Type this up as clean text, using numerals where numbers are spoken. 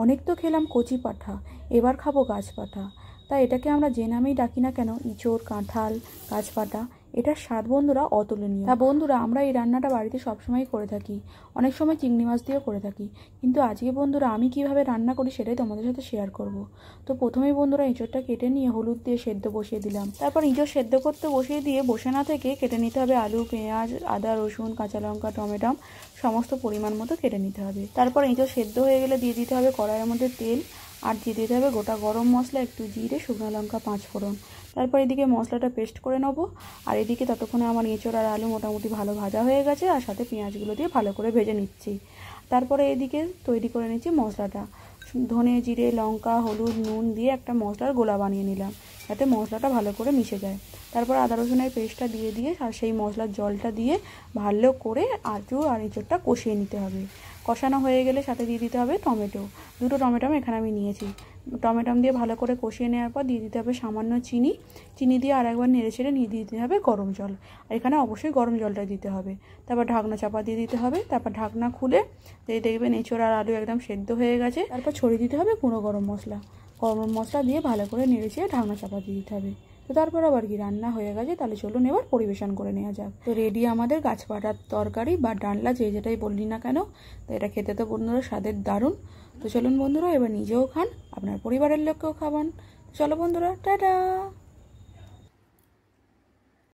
অনেক তো খেলাম কচি পাঁঠা, এবার খাবো গাছ পাঁঠা। তাই এটাকে আমরা যে নামেই ডাকি না কেন, ইঁচড়, কাঁঠাল, গাছ পাঁঠা, এটার স্বাদ বন্ধুরা অতুলনীয়। তা বন্ধুরা, আমরা এই রান্নাটা বাড়িতে সবসময় করে থাকি, অনেক সময় চিংড়ি মাছ দিয়েও করে থাকি। কিন্তু আজকে বন্ধুরা আমি কিভাবে রান্না করি সেটাই তোমাদের সাথে শেয়ার করব। তো প্রথমেই বন্ধুরা ইঁচড়টা কেটে নিয়ে হলুদ দিয়ে সেদ্ধ বসিয়ে দিলাম। তারপর ইঁচড় সেদ্ধ করতে বসিয়ে দিয়ে বসে না থেকে কেটে নিতে হবে আলু, পেঁয়াজ, আদা, রসুন, কাঁচা লঙ্কা, টমেটো সমস্ত পরিমাণ মতো কেটে নিতে হবে। তারপর ইঁচড় সেদ্ধ হয়ে গেলে দিয়ে দিতে হবে কড়াইয়ের মধ্যে তেল, আর দিয়ে দিতে হবে গোটা গরম মশলা, একটু জিরে, শুকনো লঙ্কা, 5 ফোড়ন। তারপর এদিকে মশলাটা পেস্ট করে নেবো, আর এদিকে ততক্ষণে আমার এঁচড় আর আলু মোটামুটি ভালো ভাজা হয়ে গেছে, আর সাথে পেঁয়াজগুলো দিয়ে ভালো করে ভেজে নিচ্ছি। তারপরে এদিকে তৈরি করে নিচ্ছি মশলাটা। ধনে, জিরে, লঙ্কা, হলুদ, নুন দিয়ে একটা মশলার গোলা বানিয়ে নিলাম, যাতে মশলাটা ভালো করে মিশে যায়। তারপর আদা রসুনের পেস্টটা দিয়ে আর সেই মশলার জলটা দিয়ে ভালো করে আলু আর এঁচড়টা কষিয়ে নিতে হবে। কষানো হয়ে গেলে সাথে দিয়ে দিতে হবে টমেটো, 2টো টমেটো এখানে আমি নিয়েছি। টমেটো দিয়ে ভালো করে কষিয়ে নেওয়ার পর দিয়ে দিতে হবে সামান্য চিনি দিয়ে আর একবার নেড়ে ছেড়ে নিয়ে দিতে হবে গরম জল, আর এখানে অবশ্যই গরম জলটা দিতে হবে। তারপর ঢাকনা চাপা দিয়ে দিতে হবে। তারপর ঢাকনা খুলে দেখবেন এঁচড় আর আলু একদম সেদ্ধ হয়ে গেছে। তারপর ছড়িয়ে দিতে হবে গুঁড়ো গরম মশলা দিয়ে ভালো করে নেড়ে ছেড়ে ঢাকনা চাপা দিয়ে দিতে হবে। তো তারপর আবার কি রান্না হয়ে গেছে, তাহলে চলুন এবার পরিবেশন করে নেওয়া যাক। তো রেডি আমাদের গাছ পাঁঠার তরকারি বা ডালনা, যে যেটাই বললি না কেন। তো এটা খেতে তো বন্ধুরা স্বাদের দারুণ। তো চলুন বন্ধুরা এবার নিজেও খান, আপনার পরিবারের লোককেও খাওয়ান। চলো বন্ধুরা, টাটা।